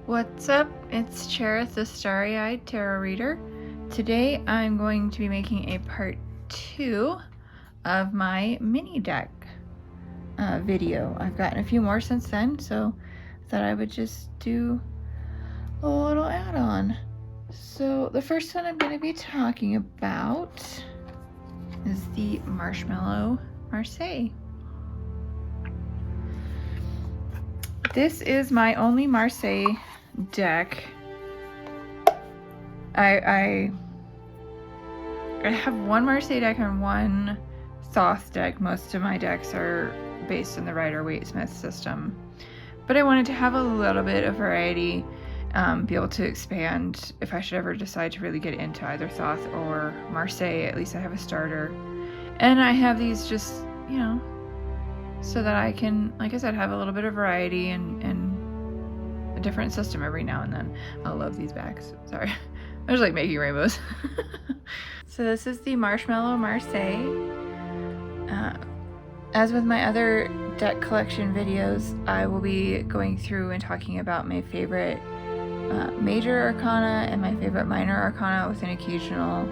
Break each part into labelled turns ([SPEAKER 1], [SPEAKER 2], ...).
[SPEAKER 1] What's up? It's Cherith, the Starry-Eyed Tarot Reader. Today I'm going to be making a part 2 of my mini deck video. I've gotten a few more since then, so I thought I would just do a little add-on. So the first one I'm going to be talking about is the Marshmallow Marseille. This is my only Marseille deck. I have one Marseille deck and one Thoth deck. Most of my decks are based in the Rider-Waite Smith system, but I wanted to have a little bit of variety, be able to expand if I should ever decide to really get into either Thoth or Marseille. At least I have a starter, and I have these just, you know, so that I can, like I said, have a little bit of variety and a different system every now and then. I love these backs. Sorry. I was like making rainbows. So this is the Marshmallow Marseille. As with my other deck collection videos, I will be going through and talking about my favorite major arcana and my favorite minor arcana with an occasional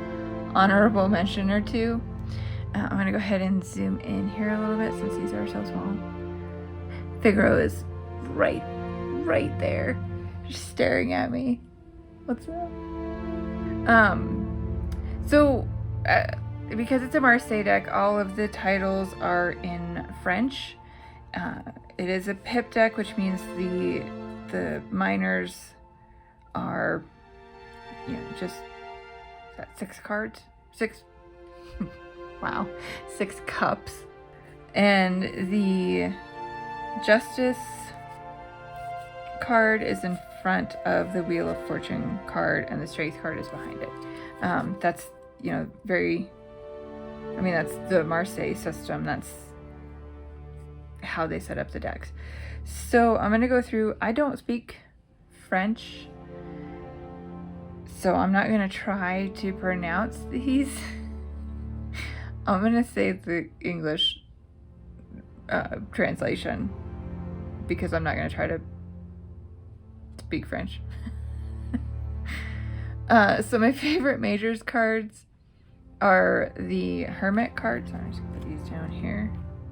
[SPEAKER 1] honorable mention or two. I'm going to go ahead and zoom in here a little bit since these are so small. Figaro is right there, just staring at me. What's up? Because it's a Marseille deck, all of the titles are in French. It is a pip deck, which means the minors are, you know, just, is that 6 cards? 6. Wow, 6 cups. And the Justice card is in front of the Wheel of Fortune card, and the Strength card is behind it. That's, you know, that's the Marseille system. That's how they set up the decks. So I'm going to go through. I don't speak French, so I'm not going to try to pronounce these. I'm going to say the English translation, because I'm not going to try to speak French. So my favorite majors cards are the Hermit cards. I'm just going to put these down here.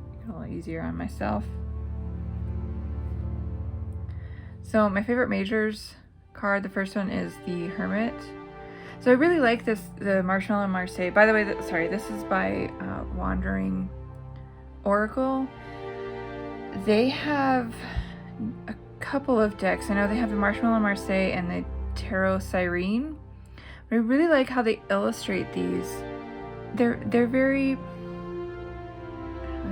[SPEAKER 1] Make it a little easier on myself. So my favorite majors card, the first one is the Hermit. So I really like the Marshmallow Marseille. By the way, this is by Wandering Oracle. They have a couple of decks. I know they have the Marshmallow Marseille and the Tarot Sirene. But I really like how they illustrate these. They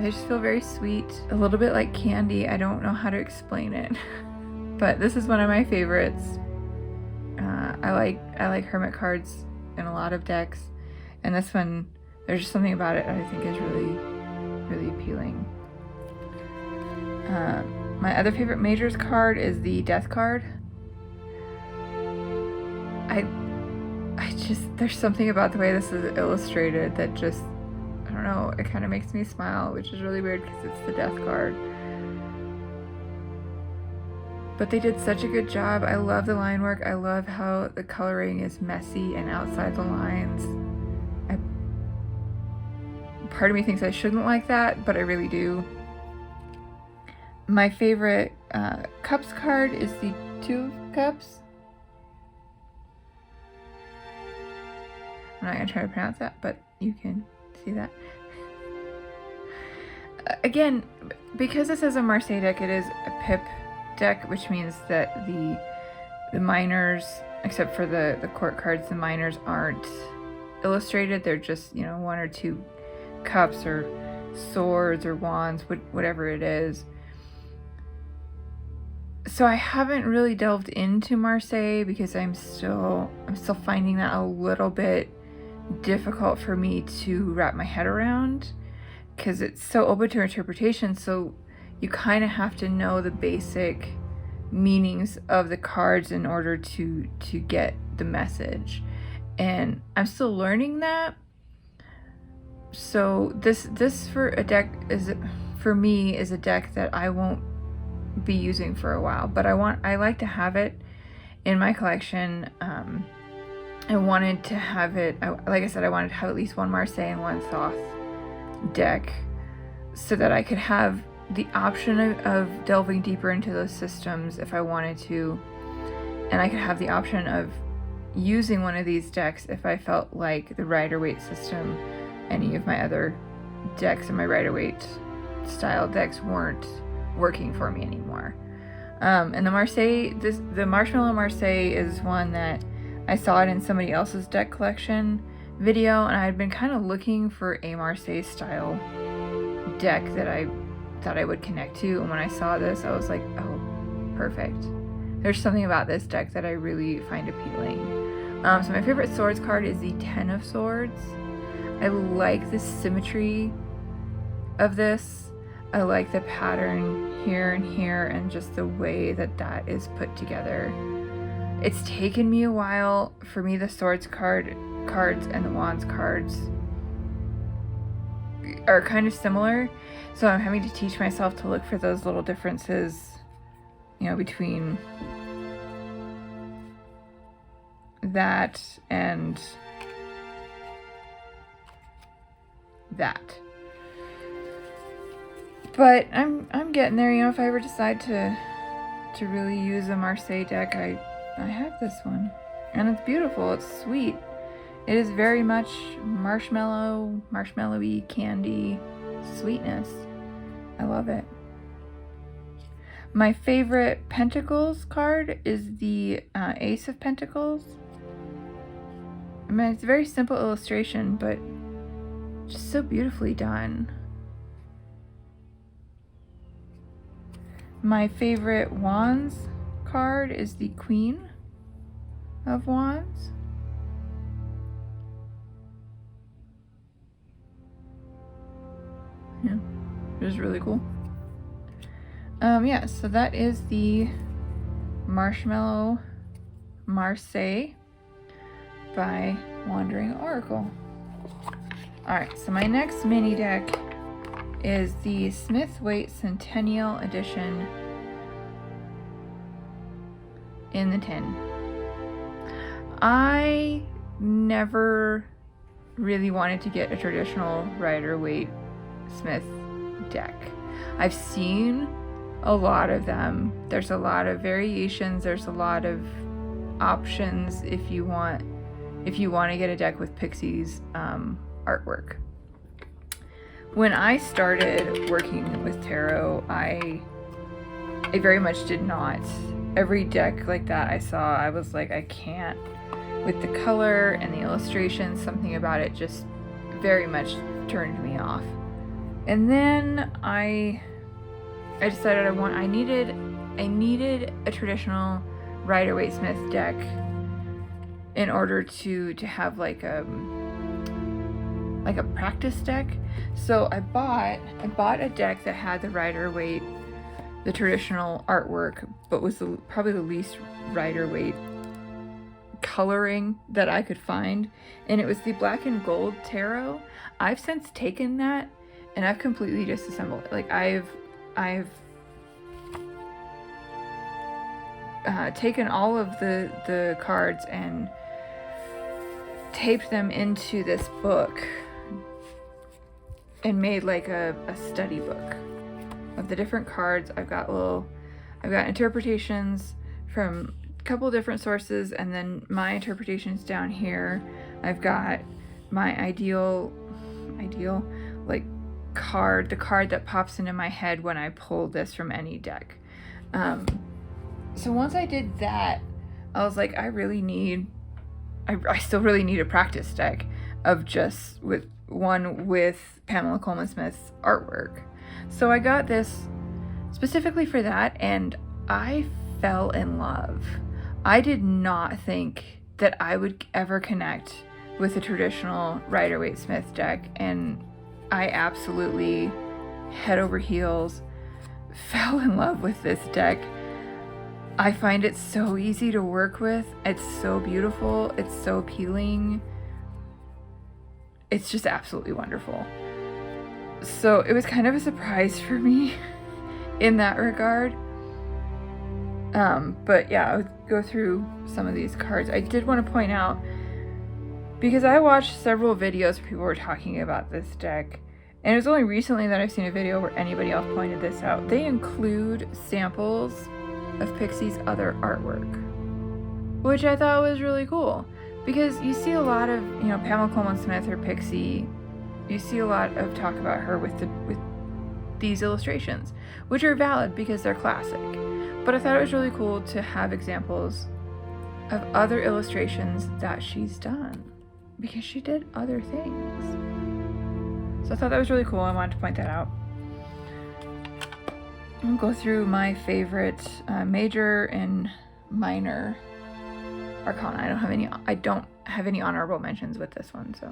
[SPEAKER 1] just feel very sweet, a little bit like candy. I don't know how to explain it, but this is one of my favorites. I like Hermit cards in a lot of decks, and this one, there's just something about it that I think is really, really appealing. My other favorite majors card is the Death card. There's something about the way this is illustrated that just, I don't know, it kind of makes me smile, which is really weird because it's the Death card. But they did such a good job. I love the line work. I love how the coloring is messy and outside the lines. Part of me thinks I shouldn't like that, but I really do. My favorite Cups card is the 2 of Cups. I'm not going to try to pronounce that, but you can see that. Again, because this is a Marseille deck, it is a pip deck, which means that the minors, except for the court cards, the minors aren't illustrated. They're just, you know, 1 or 2 cups or swords or wands, whatever it is. So I haven't really delved into Marseille because I'm still finding that a little bit difficult for me to wrap my head around, because it's so open to interpretation. So you kind of have to know the basic meanings of the cards in order to get the message, and I'm still learning that. So this for a deck for me is a deck that I won't be using for a while, but I like to have it in my collection. I wanted to have it, like I said, I wanted to have at least one Marseille and one Thoth deck so that I could have the option of delving deeper into those systems if I wanted to, and I could have the option of using one of these decks if I felt like the Rider-Waite system, any of my other decks in my Rider-Waite style decks weren't working for me anymore. And the Marseille, the Marshmallow Marseille is one that I saw it in somebody else's deck collection video, and I had been kind of looking for a Marseille style deck that I thought I would connect to, and when I saw this, I was like, oh, perfect. There's something about this deck that I really find appealing. So my favorite swords card is the 10 of Swords. I like the symmetry of this. I like the pattern here and here, and just the way that that is put together. It's taken me a while. For me, the swords cards and the wands cards are kind of similar, so I'm having to teach myself to look for those little differences, you know, between that and that. But I'm getting there. You know, if I ever decide to really use a Marseille deck, I have this one, and it's beautiful. It's sweet. It is very much marshmallowy candy sweetness. I love it. My favorite Pentacles card is the Ace of Pentacles. I mean, it's a very simple illustration, but just so beautifully done. My favorite Wands card is the Queen of Wands. Yeah, it was really cool. Yeah, so that is the Marshmallow Marseille by Wandering Oracle. Alright, so my next mini deck is the Smith-Waite Centennial edition in the tin. I never really wanted to get a traditional Rider-Waite Smith deck. I've seen a lot of them. There's a lot of variations. There's a lot of options if you want to get a deck with Pixie's artwork. When I started working with tarot, I very much did not. Every deck like that I saw, I was like, I can't. With the color and the illustrations, something about it just very much turned me off. And then I decided I needed a traditional Rider-Waite Smith deck in order to have like a practice deck. So I bought a deck that had the Rider-Waite, the traditional artwork, but was probably the least Rider-Waite coloring that I could find, and it was the black and gold tarot. I've since taken that and I've completely disassembled it. Like I've taken all of the cards and taped them into this book and made like a study book of the different cards. I've got interpretations from a couple different sources, and then my interpretations down here. I've got my ideal like card, the card that pops into my head when I pull this from any deck. So once I did that, I was like, I still really need a practice deck of just with Pamela Coleman Smith's artwork. So I got this specifically for that, and I fell in love. I did not think that I would ever connect with a traditional Rider-Waite Smith deck, and I absolutely head over heels fell in love with this deck. I find it so easy to work with. It's so beautiful. It's so appealing. It's just absolutely wonderful. So it was kind of a surprise for me in that regard. But yeah, I'll go through some of these cards. I did want to point out, because I watched several videos where people were talking about this deck, and it was only recently that I've seen a video where anybody else pointed this out. They include samples of Pixie's other artwork, which I thought was really cool, because you see a lot of, you know, Pamela Coleman-Smith or Pixie, you see a lot of talk about her with these illustrations, which are valid because they're classic. But I thought it was really cool to have examples of other illustrations that she's done, because she did other things. So I thought that was really cool. I wanted to point that out. I'll go through my favorite major and minor arcana. I don't have any honorable mentions with this one, so.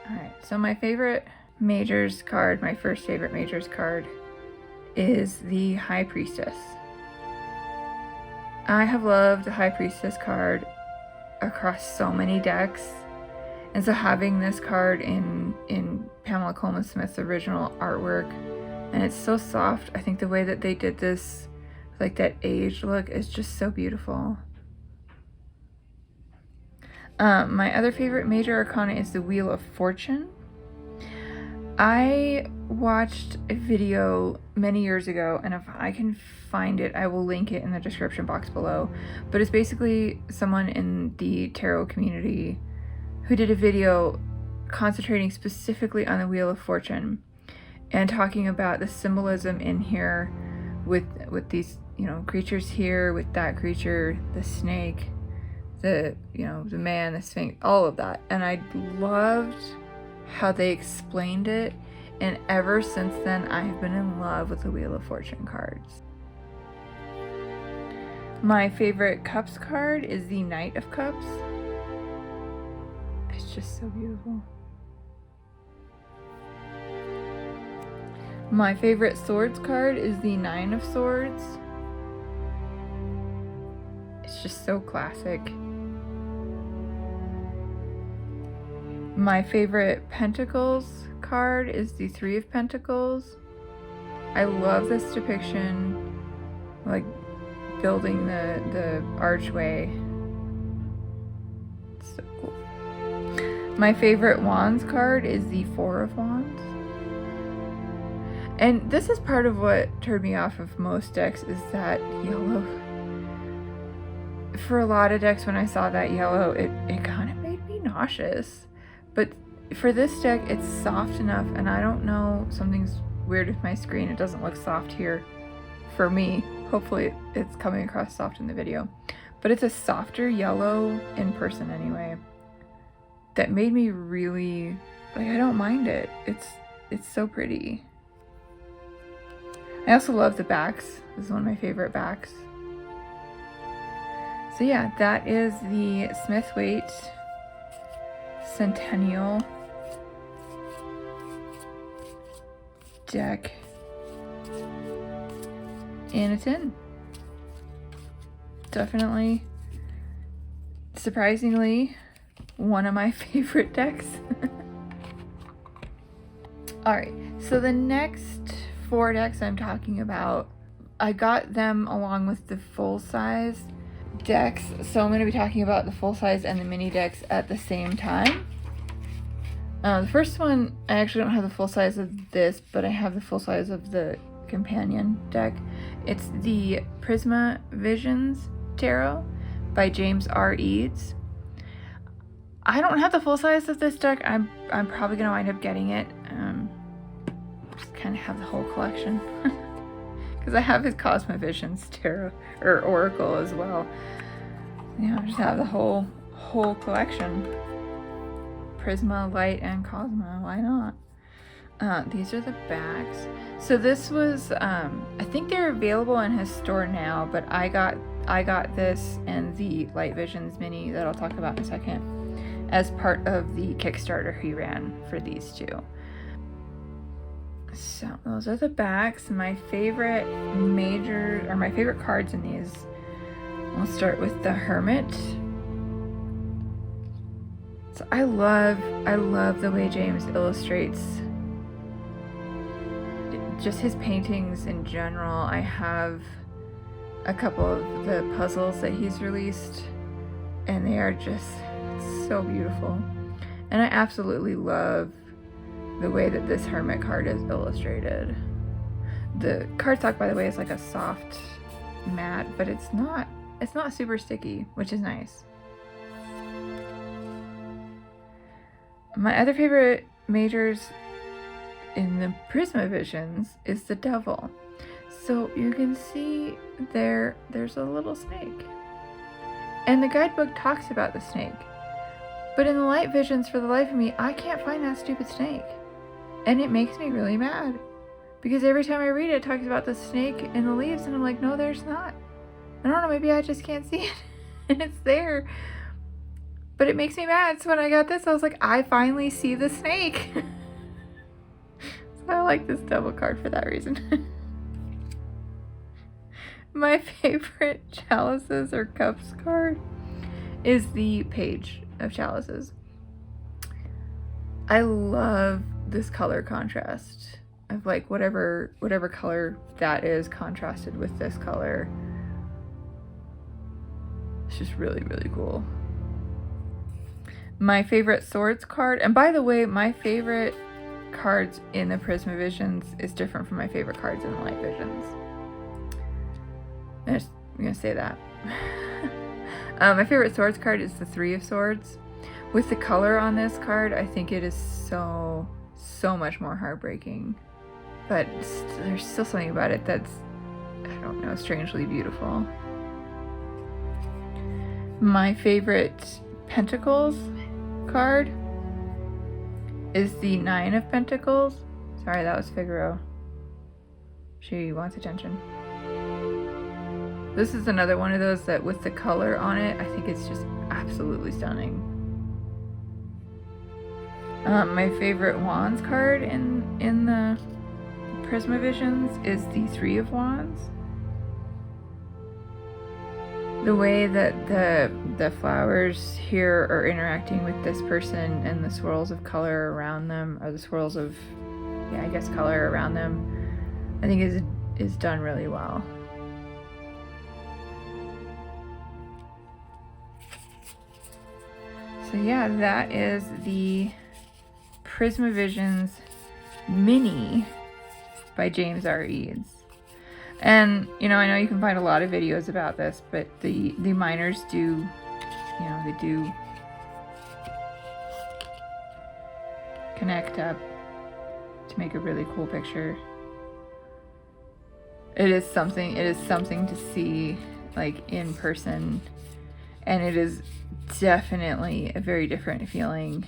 [SPEAKER 1] Alright, so my favorite majors card, my first favorite majors card, is the High Priestess. I have loved the High Priestess card across so many decks, and so having this card in Pamela Coleman-Smith's original artwork, and it's so soft. I think the way that they did this, like that aged look, is just so beautiful. My other favorite major arcana is the Wheel of Fortune. I watched a video many years ago, and if I can find it, I will link it in the description box below. But it's basically someone in the tarot community who did a video concentrating specifically on the Wheel of Fortune and talking about the symbolism in here with these, you know, creatures here, with that creature, the snake, the, you know, the man, the sphinx, all of that. And I loved how they explained it, and ever since then I have been in love with the Wheel of Fortune cards. My favorite Cups card is the Knight of Cups. It's just so beautiful. My favorite Swords card is the Nine of Swords. It's just so classic. My favorite Pentacles card is the Three of Pentacles. I love this depiction, like building the archway. It's so cool. My favorite Wands card is the Four of Wands. And this is part of what turned me off of most decks, is that yellow. For a lot of decks, when I saw that yellow, it kind of made me nauseous. But for this deck, it's soft enough, and I don't know, something's weird with my screen. It doesn't look soft here for me. Hopefully it's coming across soft in the video. But it's a softer yellow in person anyway, that made me really, like, I don't mind it. It's so pretty. I also love the backs. This is one of my favorite backs. So yeah, that is the Smith-Waite Centennial deck in a tin. Definitely, surprisingly, one of my favorite decks. Alright, so the next 4 decks I'm talking about, I got them along with the full-size decks, so I'm going to be talking about the full-size and the mini decks at the same time. The first one, I actually don't have the full size of this, but I have the full size of the companion deck. It's the Prisma Visions Tarot by James R. Eads. I don't have the full size of this deck. I'm probably going to wind up getting it. Just kind of have the whole collection. Because I have his Cosmo Visions Tarot, or Oracle as well. Yeah, I just have the whole collection. Prisma, Light, and Cosmo. Why not? These are the backs. So this was, I think they're available in his store now, but I got this and the Light Visions mini that I'll talk about in a second as part of the Kickstarter he ran for these two. So those are the backs. My favorite my favorite cards in these, I'll start with the Hermit. So I love the way James illustrates just his paintings in general. I have a couple of the puzzles that he's released, and they are just so beautiful. And I absolutely love the way that this Hermit card is illustrated. The cardstock, by the way, is like a soft matte, but it's not super sticky, which is nice. My other favorite majors in the Prisma Visions is the Devil. So you can see there's a little snake. And the guidebook talks about the snake. But in the light visions, for the life of me, I can't find that stupid snake. And it makes me really mad. Because every time I read it, it talks about the snake in the leaves, and I'm like, no, there's not. I don't know, maybe I just can't see it. And it's there. But it makes me mad. So when I got this, I was like, I finally see the snake. So I like this Devil card for that reason. My favorite Chalices or Cups card is the Page of Chalices. I love this color contrast of like whatever color that is contrasted with this color. It's just really, really cool. My favorite Swords card, and by the way, my favorite cards in the Prisma Visions is different from my favorite cards in the Light Visions. I'm gonna say that. My favorite Swords card is the Three of Swords. With the color on this card, I think it is so much more heartbreaking. But there's still something about it that's, I don't know, strangely beautiful. My favorite Pentacles card is the Nine of Pentacles. Sorry, that was Figaro. She wants attention. This is another one of those that with the color on it, I think it's just absolutely stunning. My favorite Wands card in the Prisma Visions is the Three of Wands. The way that the flowers here are interacting with this person and the swirls of color around them, or the swirls of, yeah, I guess color around them, I think is done really well. So yeah, that is the Prisma Visions Mini by James R. Eads. And, you know, I know you can find a lot of videos about this, but the minors do, you know, they do connect up to make a really cool picture. It is something to see, like, in person, and it is definitely a very different feeling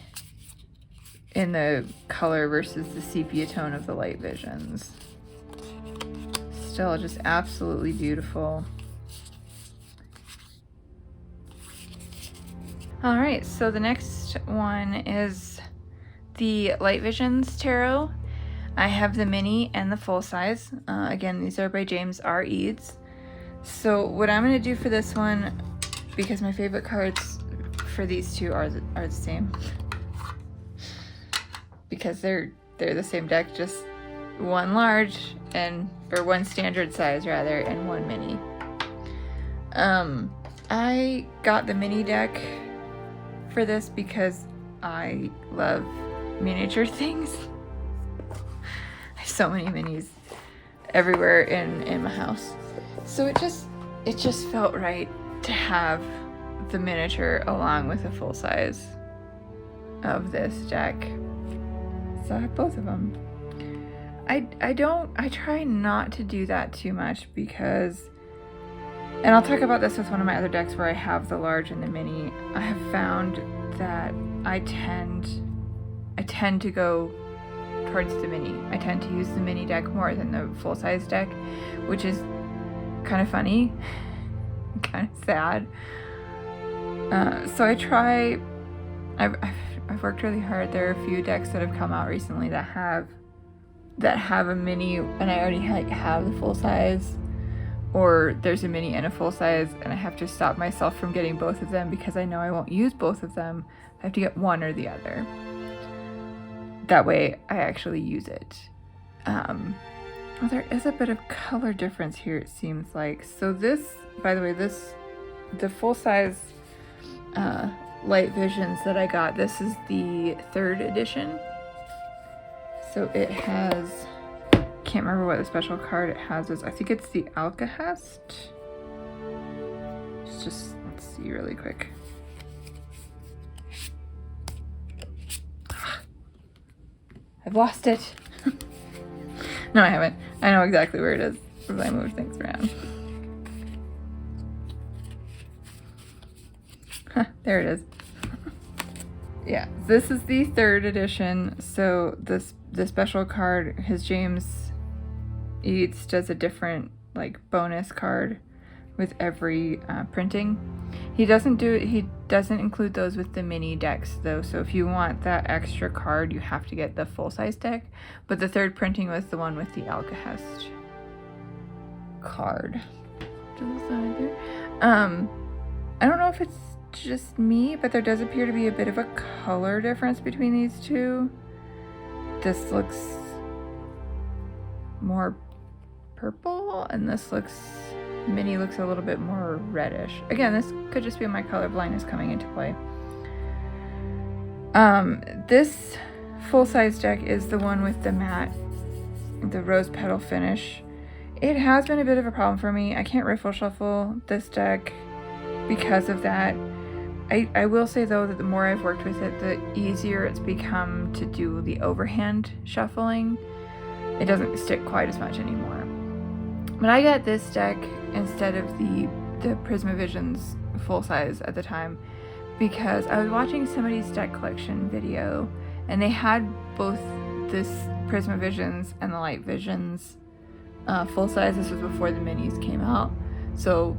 [SPEAKER 1] in the color versus the sepia tone of the Light Visions. Still just absolutely beautiful. All right, so the next one is the Light Visions Tarot. I have the mini and the full size. Again, these are by James R. Eads. So what I'm gonna do for this one, because my favorite cards for these two are the same, because they're the same deck, just one large or one standard size rather, and one mini. I got the mini deck for this because I love miniature things. I have so many minis everywhere in my house, so it just felt right to have the miniature along with the full size of this deck. So I have both of them. I try not to do that too much because, and I'll talk about this with one of my other decks where I have the large and the mini. I have found that I tend to go towards the mini. I tend to use the mini deck more than the full size deck, which is kind of funny, kind of sad. So I try. I've worked really hard. There are a few decks that have come out recently that have a mini, and I already have the full size, or there's a mini and a full size, and I have to stop myself from getting both of them because I know I won't use both of them. I have to get one or the other. That way I actually use it. Well, there is a bit of color difference here, it seems like. So this, by the way, the full-size Light Visions that I got, this is the 3rd edition. So it has, can't remember what the special card it has is. I think it's the Alcahest. Let's see really quick. I've lost it. No, I haven't. I know exactly where it is as I move things around. Huh, there it is. Yeah, this is the 3rd edition. So the special card, his James Eats does a different like bonus card with every printing. He doesn't include those with the mini decks though, so if you want that extra card you have to get the full-size deck, but the 3rd printing was the one with the Alcahest card to the side there. I don't know if it's just me, but there does appear to be a bit of a color difference between these two. This looks more purple and this mini looks a little bit more reddish. Again, this could just be my color blindness coming into play. This full-size deck is the one with the matte, the rose petal finish. It has been a bit of a problem for me. I can't riffle shuffle this deck because of that. I will say though that the more I've worked with it, the easier it's become to do the overhand shuffling. It doesn't stick quite as much anymore. But I got this deck instead of the Prisma Visions full size at the time because I was watching somebody's deck collection video and they had both this Prisma Visions and the Light Visions full size. This was before the minis came out, so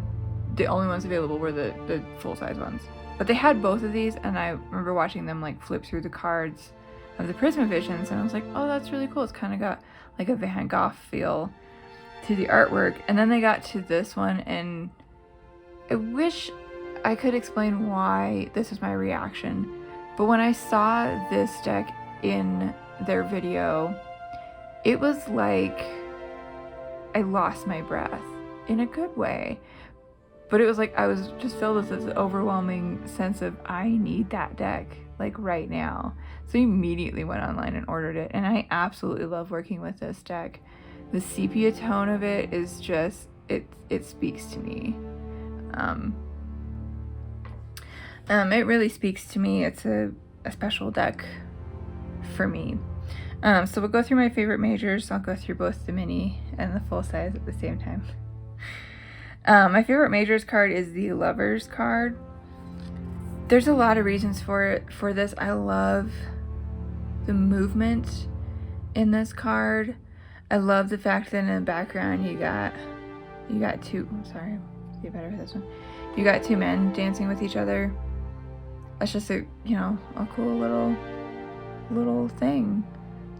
[SPEAKER 1] the only ones available were the full size ones. But they had both of these and I remember watching them like flip through the cards of the Prisma Visions and I was like, oh, that's really cool. It's kind of got like a Van Gogh feel to the artwork. And then they got to this one and I wish I could explain why this was my reaction, but when I saw this deck in their video, it was like I lost my breath in a good way. But it was like I was just filled with this overwhelming sense of I need that deck like right now. So I immediately went online and ordered it, and I absolutely love working with this deck. The sepia tone of it is just it speaks to me. It really speaks to me. It's a special deck for me. So we'll go through my favorite majors. I'll go through both the mini and the full size at the same time. My favorite majors card is the Lovers card. There's a lot of reasons for this. I love the movement in this card. I love the fact that in the background you got two, sorry, get better with this one. You got two men dancing with each other. That's just a a cool little thing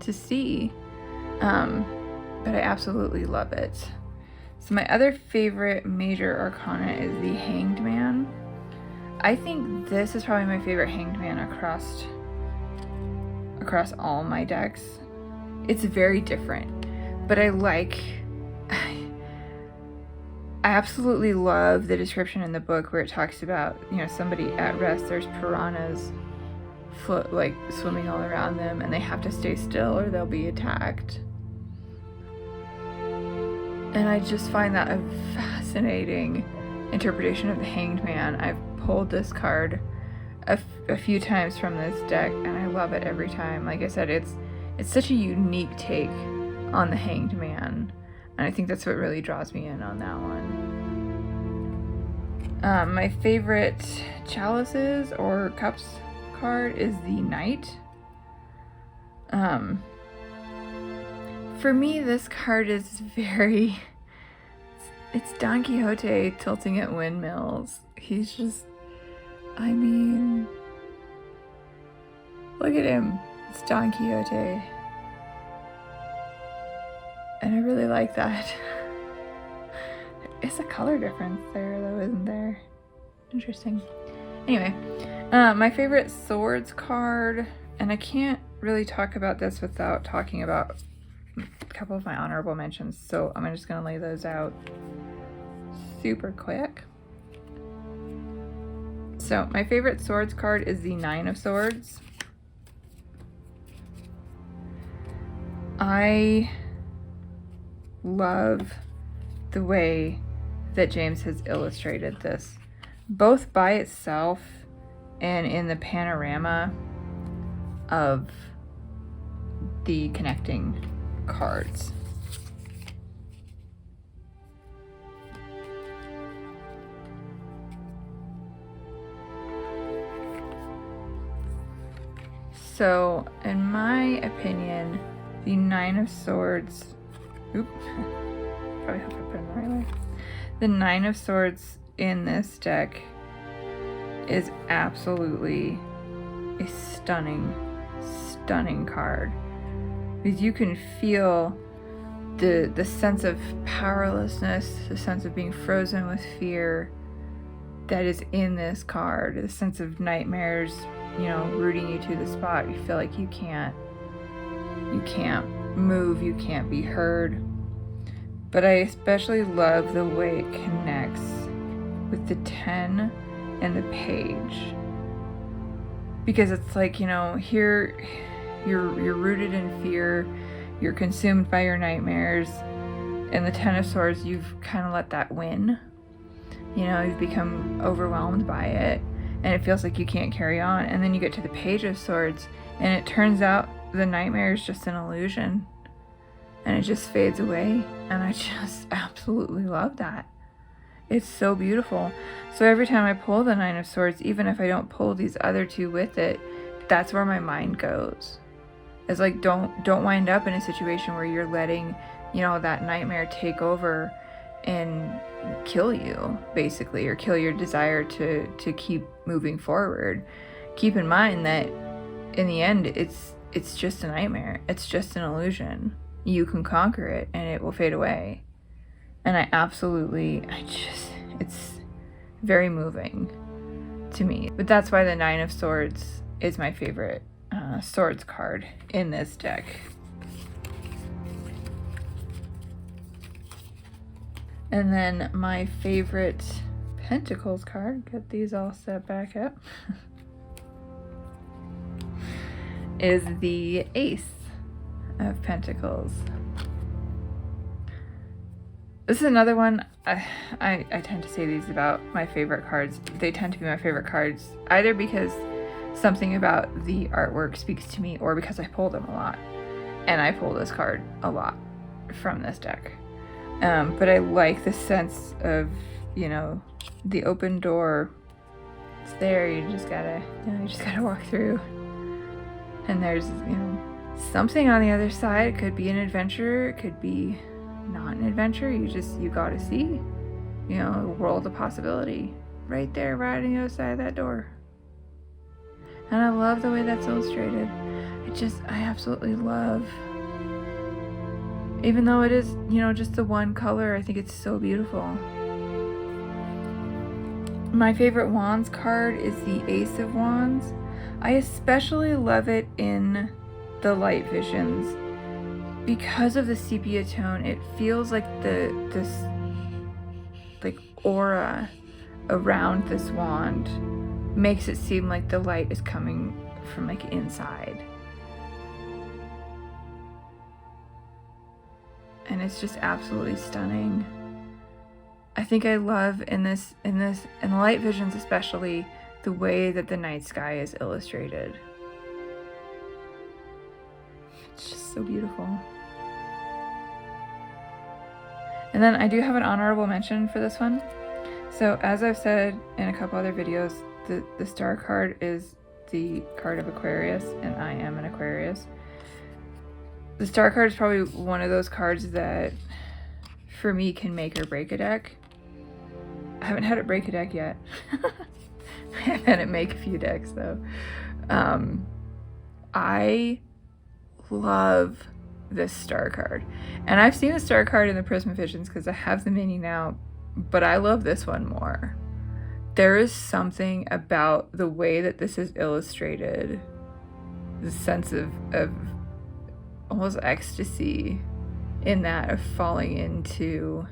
[SPEAKER 1] to see. But I absolutely love it. So my other favorite major arcana is the Hanged Man. I think this is probably my favorite Hanged Man across all my decks. It's very different, but I absolutely love the description in the book where it talks about, somebody at rest, there's piranhas swimming all around them and they have to stay still or they'll be attacked. And I just find that a fascinating interpretation of the Hanged Man. I've pulled this card a few times from this deck and I love it every time. Like I said, it's such a unique take on the Hanged Man, and I think that's what really draws me in on that one. My favorite chalices or cups card is the Knight. For me, this card is it's Don Quixote tilting at windmills. He's just, look at him. It's Don Quixote. And I really like that. It's a color difference there, though, isn't there? Interesting. Anyway, my favorite swords card, and I can't really talk about this without talking about couple of my honorable mentions, so I'm just going to lay those out super quick. So my favorite swords card is the 9 of Swords. I love the way that James has illustrated this, both by itself and in the panorama of the connecting cards. So, in my opinion, the 9 of Swords, probably hope I put it in the right way. The 9 of Swords in this deck is absolutely a stunning, stunning card. Because you can feel the sense of powerlessness, the sense of being frozen with fear that is in this card, the sense of nightmares, you know, rooting you to the spot. You feel like you can't move, you can't be heard. But I especially love the way it connects with the 10 and the page, because it's like, you know, here you're rooted in fear, you're consumed by your nightmares, and the 10 of Swords, you've kind of let that win. You know, you've become overwhelmed by it, and it feels like you can't carry on. And then you get to the Page of Swords, and it turns out the nightmare is just an illusion, and it just fades away. And I just absolutely love that. It's so beautiful. So every time I pull the 9 of Swords, even if I don't pull these other two with it, that's where my mind goes. It's like, don't wind up in a situation where you're letting, you know, that nightmare take over and kill you, basically, or kill your desire to keep moving forward. Keep in mind that in the end, it's just a nightmare. It's just an illusion. You can conquer it and it will fade away. And it's very moving to me. But that's why the 9 of Swords is my favorite swords card in this deck. And then my favorite Pentacles card, get these all set back up, is the Ace of Pentacles. This is another one, I tend to say these about my favorite cards. They tend to be my favorite cards either because something about the artwork speaks to me, or because I pull them a lot. And I pull this card a lot from this deck. But I like the sense of, you know, the open door. It's there, you just gotta walk through. And there's, you know, something on the other side. It could be an adventure, it could be not an adventure. You gotta see, you know, a world of possibility right there, right on the other side of that door. And I love the way that's illustrated. I absolutely love, even though it is, you know, just the one color, I think it's so beautiful. My favorite Wands card is the Ace of Wands. I especially love it in the Light Visions because of the sepia tone. It feels like this like aura around this wand makes it seem like the light is coming from like inside. And it's just absolutely stunning. I think I love in the Light Visions especially, the way that the night sky is illustrated. It's just so beautiful. And then I do have an honorable mention for this one. So as I've said in a couple other videos, the star card is the card of Aquarius, and I am an Aquarius. The star card is probably one of those cards that, for me, can make or break a deck. I haven't had it break a deck yet. I've had it make a few decks, though. I love this star card. And I've seen the star card in the Prisma Visions because I have the mini now, but I love this one more. There is something about the way that this is illustrated, the sense of almost ecstasy in that of falling into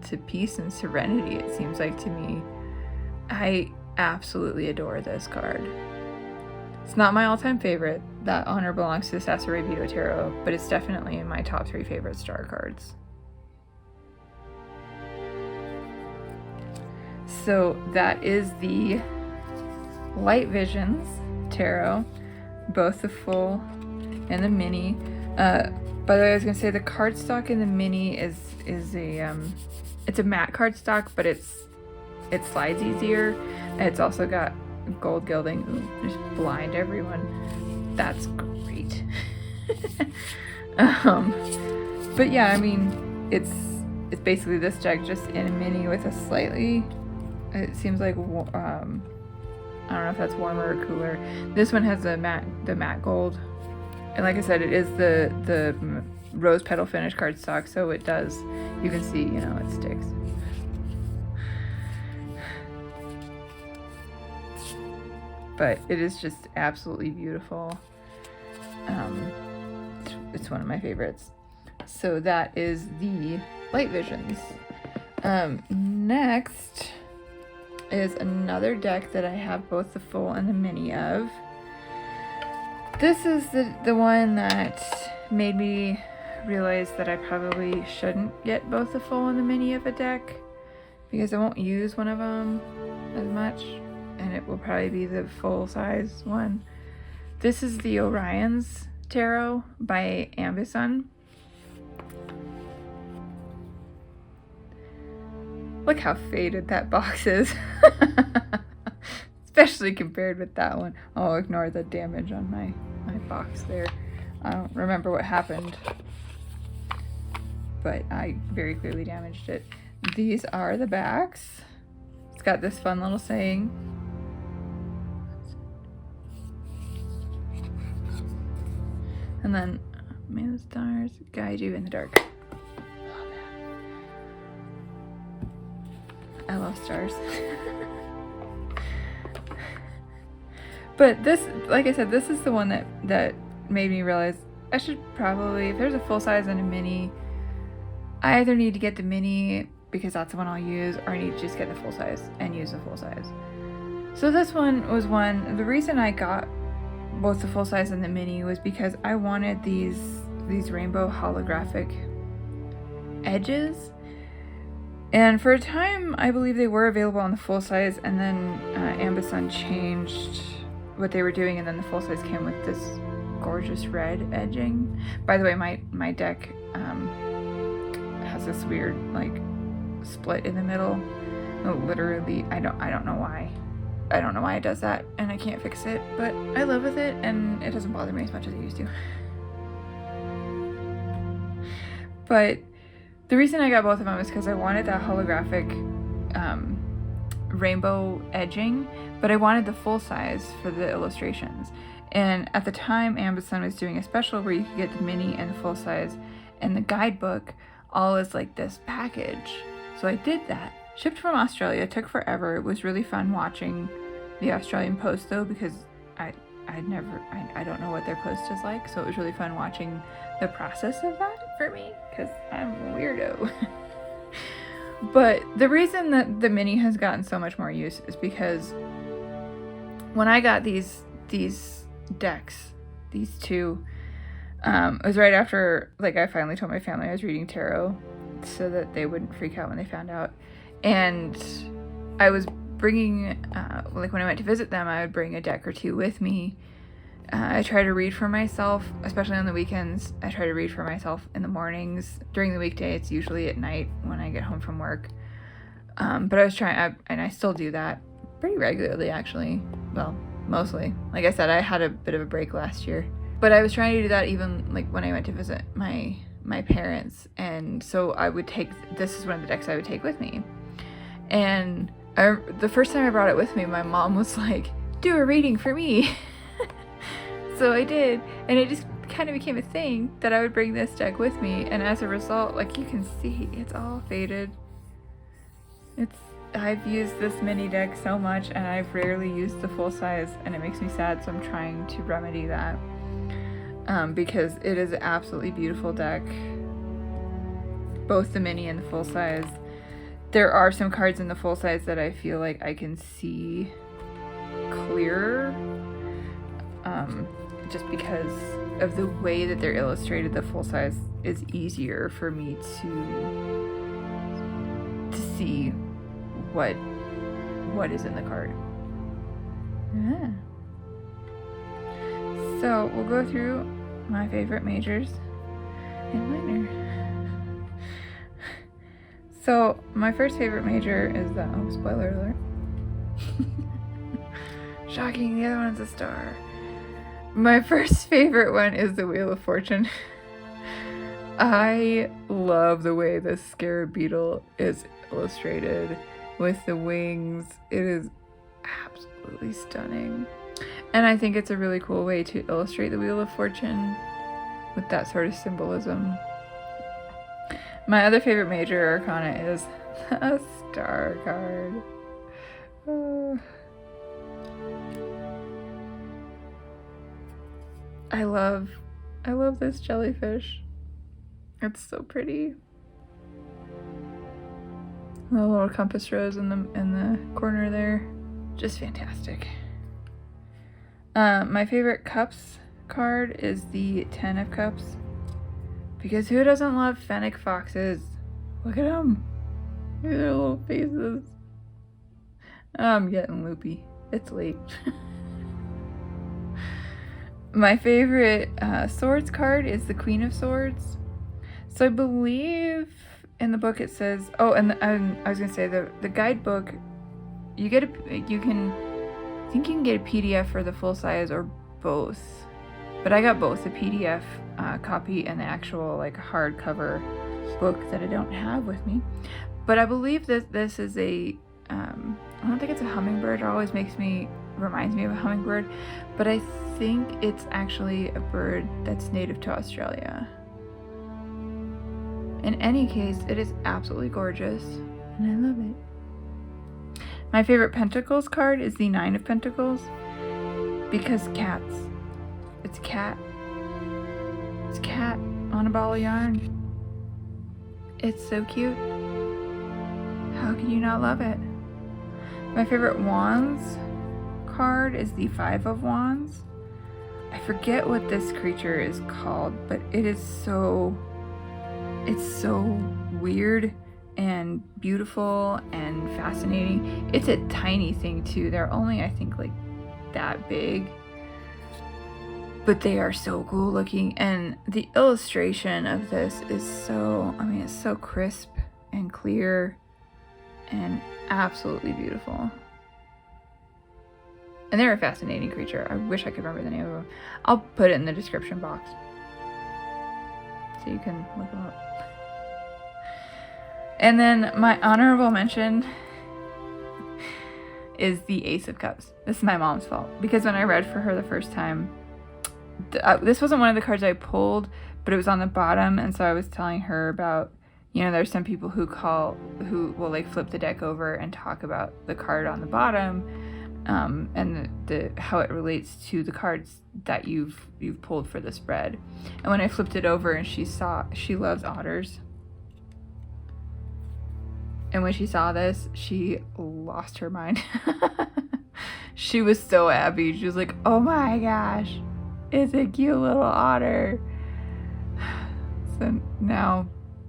[SPEAKER 1] to peace and serenity, it seems like to me. I absolutely adore this card. It's not my all-time favorite. That honor belongs to the Sassorebido Tarot, but it's definitely in my top 3 favorite star cards. So that is the Light Visions Tarot, both the full and the mini. By the way, I was gonna say the cardstock in the mini is a it's a matte cardstock, but it slides easier, and it's also got gold gilding. Ooh, just blind everyone. That's great. But yeah, I mean, it's basically this deck just in a mini with a slightly, it seems like, I don't know if that's warmer or cooler. This one has the matte gold, and like I said, it is the rose petal finish cardstock, so it does, you can see, you know, it sticks. But it is just absolutely beautiful. It's one of my favorites. So that is the Light Visions. Next is another deck that I have both the full and the mini of. This is the one that made me realize that I probably shouldn't get both the full and the mini of a deck, because I won't use one of them as much, and it will probably be the full size one. This is the Oriens Tarot by Ambison. Look how faded that box is. Especially compared with that one. I'll ignore the damage on my box there. I don't remember what happened, but I very clearly damaged it. These are the backs. It's got this fun little saying. And then, may the stars guide you in the dark. I love stars. But this, like I said, this is the one that made me realize I should probably, if there's a full size and a mini, I either need to get the mini because that's the one I'll use, or I need to just get the full size and use the full size. So this one was one, the reason I got both the full size and the mini was because I wanted these rainbow holographic edges. And for a time, I believe they were available on the full size, and then Ambison changed what they were doing, and then the full size came with this gorgeous red edging. By the way, my deck has this weird like split in the middle. No, literally, I don't know why. I don't know why it does that, and I can't fix it, but I live with it, and it doesn't bother me as much as it used to. But the reason I got both of them is because I wanted that holographic rainbow edging, but I wanted the full size for the illustrations. And at the time, Ambison was doing a special where you could get the mini and the full size and the guidebook all as like this package. So I did that. Shipped from Australia, took forever. It was really fun watching the Australian post though, because I don't know what their post is like, so it was really fun watching the process of that for me, because I'm a weirdo. But the reason that the mini has gotten so much more use is because when I got these decks, these two, it was right after, like, I finally told my family I was reading tarot so that they wouldn't freak out when they found out. And I was bringing, like when I went to visit them, I would bring a deck or two with me. I try to read for myself, especially on the weekends. I try to read for myself in the mornings. During the weekday, it's usually at night when I get home from work. But I was trying, and I still do that pretty regularly, actually. Well, mostly. Like I said, I had a bit of a break last year. But I was trying to do that even like when I went to visit my parents. And so I would take, this is one of the decks I would take with me. And the first time I brought it with me, my mom was like, do a reading for me. So I did, and it just kind of became a thing that I would bring this deck with me, and as a result, like you can see, it's all faded. I've used this mini deck so much and I've rarely used the full size, and it makes me sad, so I'm trying to remedy that. Because it is an absolutely beautiful deck, both the mini and the full size. There are some cards in the full size that I feel like I can see clearer, just because of the way that they're illustrated. The full size is easier for me to see what is in the card. Yeah. So we'll go through my favorite majors and minor. So my first favorite major is the, oh, spoiler alert. Shocking, the other one's a star. My first favorite one is the Wheel of Fortune. I love the way this scarab beetle is illustrated with the wings. It is absolutely stunning. And I think it's a really cool way to illustrate the Wheel of Fortune with that sort of symbolism. My other favorite major arcana is a star card. I love this jellyfish. It's so pretty. The little compass rose in the corner there, just fantastic. My favorite cups card is the 10 of Cups, because who doesn't love fennec foxes? Look at them. Look at their little faces. I'm getting loopy. It's late. My favorite swords card is the Queen of Swords. So I believe in the book it says, oh, and I was gonna say the guidebook, you can get a PDF for the full size or both, but I got both, the PDF copy and the actual like hardcover book that I don't have with me. But I believe that this is a I don't think it's a hummingbird. It always reminds me of a hummingbird, but I think it's actually a bird that's native to Australia. In any case, it is absolutely gorgeous, and I love it. My favorite Pentacles card is the 9 of Pentacles, because cats. It's cat. It's cat on a ball of yarn. It's so cute. How can you not love it? My favorite Wands card is the 5 of Wands. I forget what this creature is called, but it's so weird and beautiful and fascinating. It's a tiny thing too. They're only, I think, like that big, but they are so cool looking, and the illustration of this is so, I mean, it's so crisp and clear and absolutely beautiful. And they're a fascinating creature. I wish I could remember the name of them. I'll put it in the description box so you can look them up. And then my honorable mention is the Ace of Cups. This is my mom's fault, because when I read for her the first time, this wasn't one of the cards I pulled, but it was on the bottom, and so I was telling her about, you know, there's some people who will like flip the deck over and talk about the card on the bottom, and the how it relates to the cards that you've pulled for the spread. And when I flipped it over and she loves otters. And when she saw this, she lost her mind. She was so happy. She was like, oh my gosh, it's a cute little otter. So now,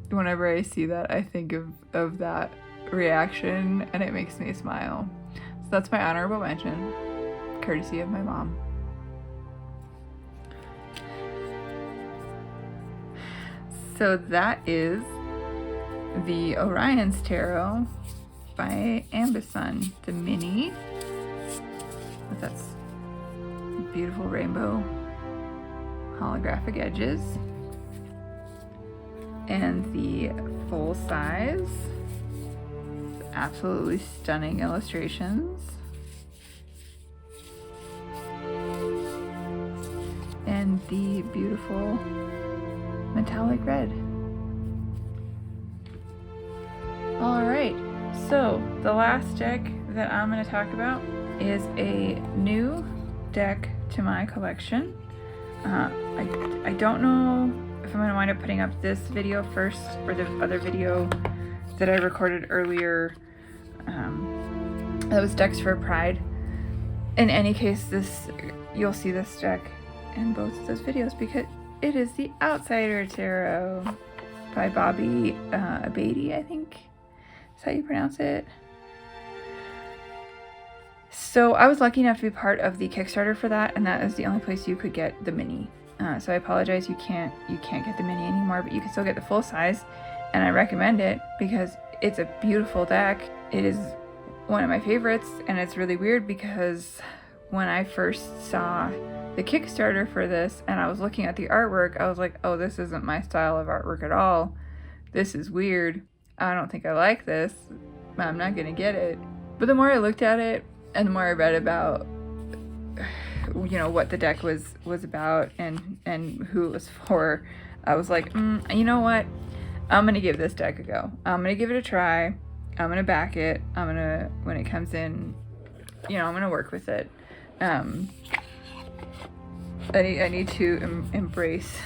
[SPEAKER 1] whenever I see that, I think of that reaction, and it makes me smile. So that's my honorable mention, courtesy of my mom. So that is the Oriens Tarot by Ambison, the mini, with that beautiful rainbow holographic edges, and the full size, absolutely stunning illustrations, and the beautiful metallic red. All right, So the last deck that I'm going to talk about is a new deck to my collection. I don't know if I'm going to wind up putting up this video first or the other video that I recorded earlier. That was decks for Pride. In any case, you'll see this deck in both of those videos because it is the Outsider Tarot by Bobby Abadi, I think is how you pronounce it. So I was lucky enough to be part of the Kickstarter for that, and that is the only place you could get the mini. So I apologize, you can't get the mini anymore, but you can still get the full size, and I recommend it because it's a beautiful deck. It is one of my favorites, and it's really weird because when I first saw the Kickstarter for this and I was looking at the artwork, I was like, oh, this isn't my style of artwork at all. This is weird. I don't think I like this. I'm not gonna get it. But the more I looked at it and the more I read about, you know, what the deck was about and who it was for, I was like, you know what? I'm gonna give this deck a go. I'm gonna give it a try. I'm gonna back it. When it comes in, you know, I'm gonna work with it. I need to embrace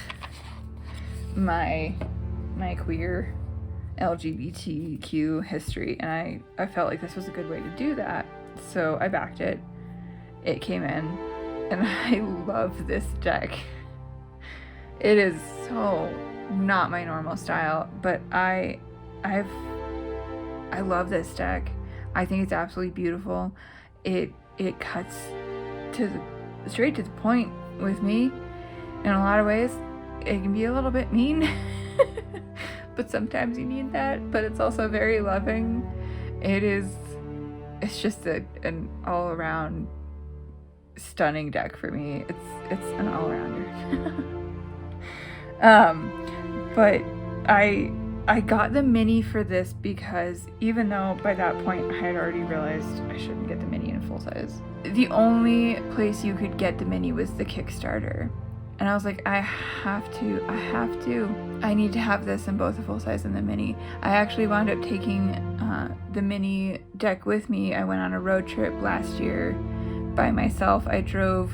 [SPEAKER 1] my queer LGBTQ history, and I felt like this was a good way to do that. So I backed it. It came in, and I love this deck. It is so not my normal style, but I love this deck. I think it's absolutely beautiful. It cuts straight to the point with me in a lot of ways. It can be a little bit mean, but sometimes you need that. But it's also very loving. It's just an all around stunning deck for me. It's an all rounder. But I got the mini for this because even though by that point I had already realized I shouldn't get the mini in full size, the only place you could get the mini was the Kickstarter. And I was like, I have to. I need to have this in both the full size and the mini. I actually wound up taking the mini deck with me. I went on a road trip last year by myself. I drove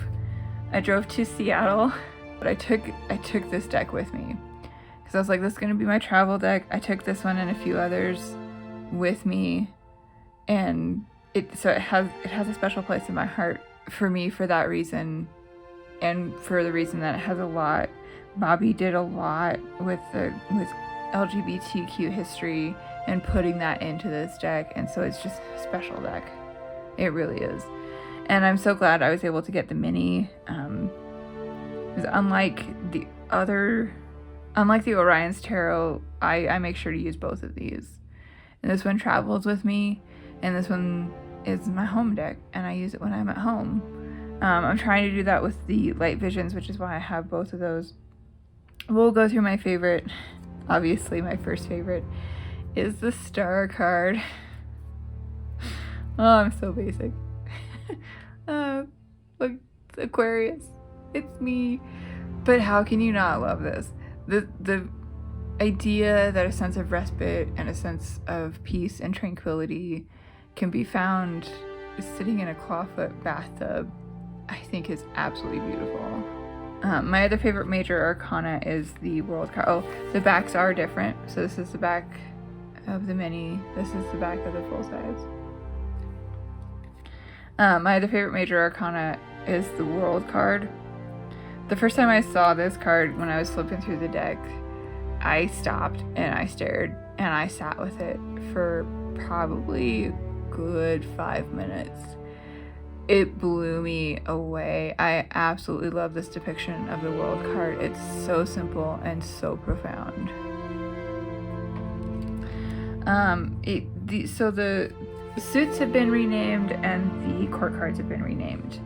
[SPEAKER 1] to Seattle, but I took this deck with me. I was like, this is going to be my travel deck. I took this one and a few others with me, and it has a special place in my heart for me for that reason, and for the reason that it has a lot. Bobby did a lot with LGBTQ history and putting that into this deck, and so it's just a special deck. It really is, and I'm so glad I was able to get the mini. Because unlike the Oriens Tarot, I make sure to use both of these. And this one travels with me, and this one is my home deck, and I use it when I'm at home. I'm trying to do that with the Light Visions, which is why I have both of those. We'll go through my favorite. Obviously, my first favorite is the Star card. Oh, I'm so basic. Look, Aquarius. It's me. But how can you not love this? The idea that a sense of respite and a sense of peace and tranquility can be found sitting in a clawfoot bathtub, I think is absolutely beautiful. My other favorite major arcana is the World card. Oh, the backs are different. So this is the back of the mini. This is the back of the full size. My other favorite major arcana is the World card. The first time I saw this card when I was flipping through the deck, I stopped and I stared and I sat with it for probably a good 5 minutes. It blew me away. I absolutely love this depiction of the World card. It's so simple and so profound. So the suits have been renamed and the court cards have been renamed.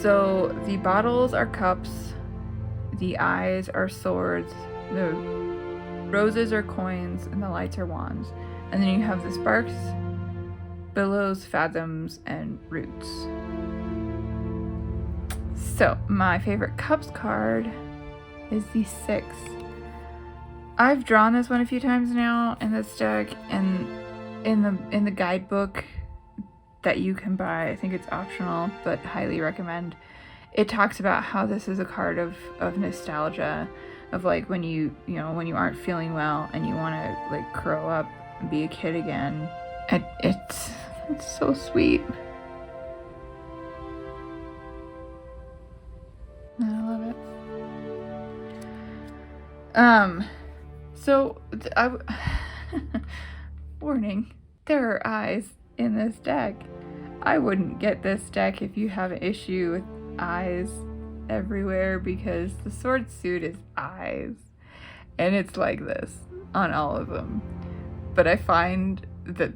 [SPEAKER 1] So the bottles are cups, the eyes are swords, the roses are coins, and the lights are wands. And then you have the sparks, billows, fathoms, and roots. So my favorite cups card is the 6. I've drawn this one a few times now in this deck, and in the guidebook that you can buy, I think it's optional, but highly recommend, it talks about how this is a card of nostalgia, of like when you aren't feeling well and you want to like curl up and be a kid again. It's so sweet. I love it. So warning, there are eyes in this deck. I wouldn't get this deck if you have an issue with eyes everywhere, because the sword suit is eyes, and it's like this on all of them. But I find that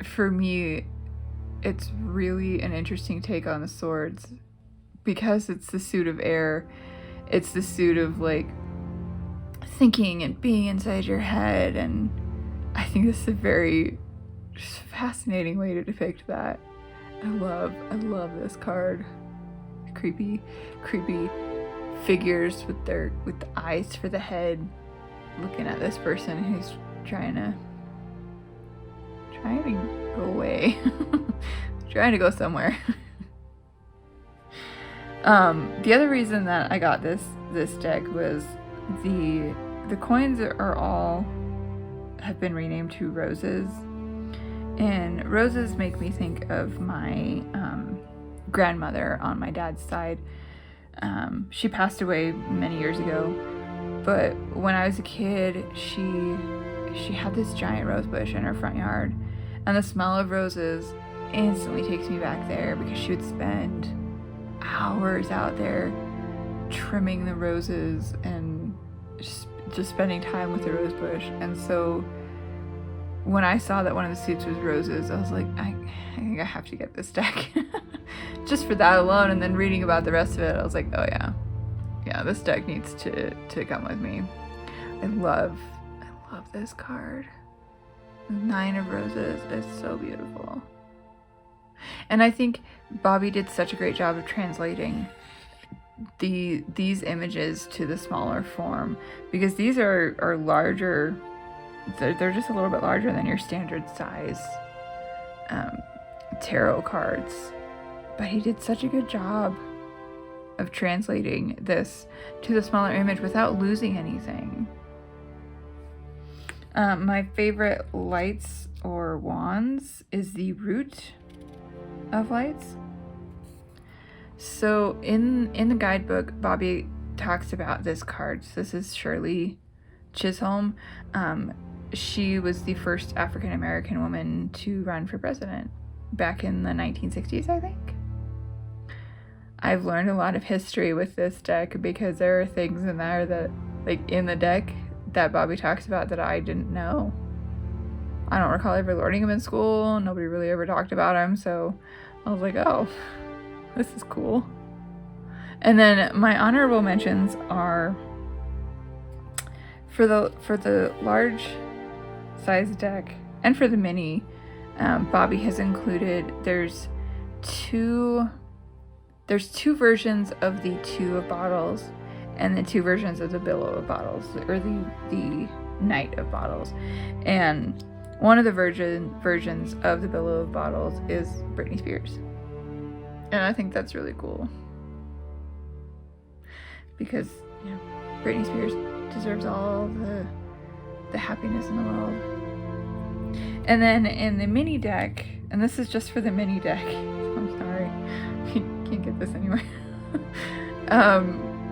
[SPEAKER 1] for me, it's really an interesting take on the swords, because it's the suit of air. It's the suit of like thinking and being inside your head, and I think this is a very fascinating way to depict that. I love this card. Creepy figures with the eyes for the head, looking at this person who's trying to go away, trying to go somewhere. The other reason that I got this deck was the coins have been renamed to roses, and roses make me think of my grandmother on my dad's side. She passed away many years ago, but when I was a kid, she had this giant rose bush in her front yard, and the smell of roses instantly takes me back there, because she would spend hours out there trimming the roses and just spending time with the rose bush. And so when I saw that one of the suits was roses, I was like, I think I have to get this deck. Just for that alone. And then reading about the rest of it, I was like, oh yeah, this deck needs to come with me. I love this card. The 9 of Roses is so beautiful. And I think Bobby did such a great job of translating these images to the smaller form, because these are larger. They're just a little bit larger than your standard size tarot cards. But he did such a good job of translating this to the smaller image without losing anything. My favorite lights or wands is the root of lights. So in the guidebook, Bobby talks about this card. So this is Shirley Chisholm. She was the first African American woman to run for president back in the 1960s, I think. I've learned a lot of history with this deck, because there are things in there that, like in the deck, that Bobby talks about that I didn't know. I don't recall ever learning him in school. Nobody really ever talked about him, so I was like, oh, this is cool. And then my honorable mentions are for the large size deck and for the mini. Bobby has included, there's two versions of the Two of Bottles and the 2 versions of the Billow of Bottles, or the Knight of Bottles. And one of the versions of the Billow of Bottles is Britney Spears. And I think that's really cool, because, you know, Britney Spears deserves all the happiness in the world. And then in the mini deck, and this is just for the mini deck, I'm sorry, can't get this anywhere.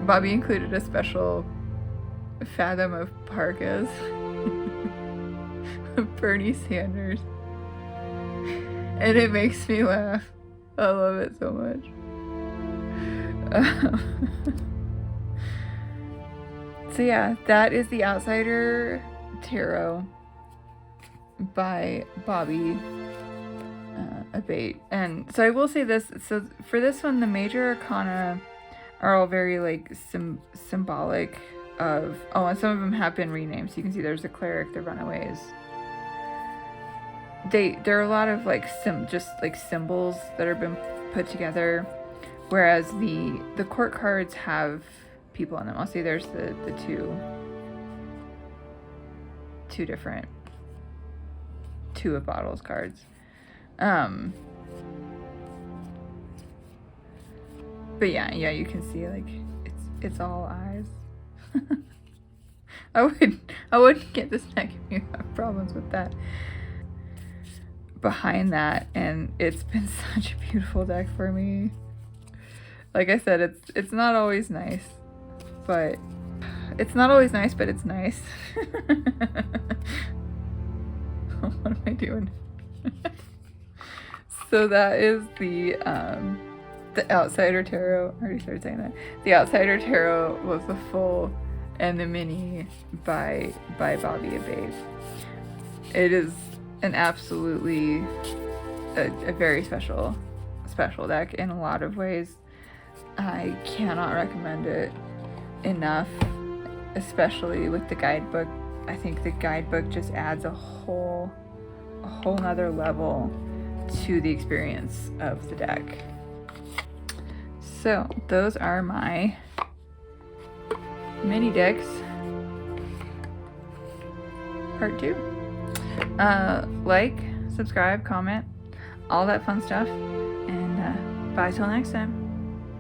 [SPEAKER 1] Bobby included a special fathom of parkas of Bernie Sanders, and it makes me laugh. I love it so much. So yeah, that is the Outsider Tarot by Bobby Abate. And so I will say this, so for this one, the major arcana are all very like symbolic of, and some of them have been renamed. So you can see there's the Cleric, the Runaways. There are a lot of like just like symbols that have been put together, whereas the court cards have people in them. I'll see there's the two Two of Bottles cards. But yeah, you can see like it's all eyes. I wouldn't get this deck if you have problems with that. Behind that, and it's been such a beautiful deck for me. Like I said, it's not always nice, but it's nice. What am I doing? So that is the Outsider Tarot. I already started saying that. The Outsider Tarot was the full and the mini by Bobby Abe. It is an absolutely a very special deck in a lot of ways. I cannot recommend it enough, especially with the guidebook. I think the guidebook just adds a whole nother level to the experience of the deck. So those are my mini decks part 2. Like, subscribe, comment, all that fun stuff, and bye till next time.